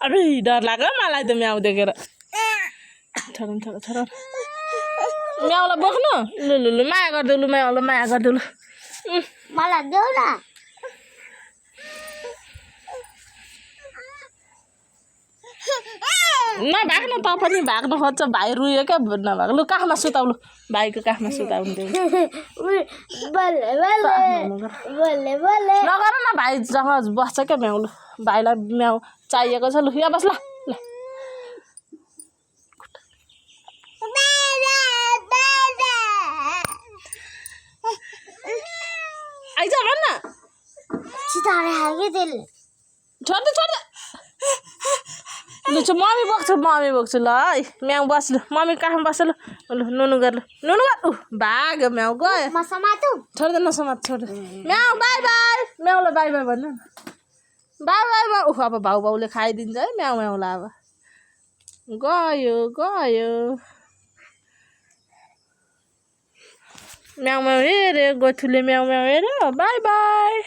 अबे डर लाग्यो मलाई त म्याउ देखेर छोरा म्याउलाई बोक्नु लु लु लु माया गरिदेऊ लु म्याउलाई माया गरिदेऊ लु मलाई देऊ न नभाग्नु त पनि भाग्नु खोज्छ भाइ रुयो क्या नभाग लु काखमा सुताउ लु भाइको काखमा सुताउनु देऊ नगर न भाइसँग बस्छ क्या म्याउ लु भाइलाई म्याउ चाहिएको छ लु यहाँ बस ल आइज भन्न छोड लु मम्मी बोक्छु ल है म्याउ बस लु मम्मी काखमा बस लु लु नुनु गर भाग्यो म्याउ गयो छोड्दै नसमात छोड म्याउ बाई बाई म्याउलाई बाई बाई भन्नु बाई बाई अब भाउले खाइदिन्छ है म्याउलाई अब गयो म्याउ हेऱ्यो गोठुले म्याउ हेऱ्यो बाई बाई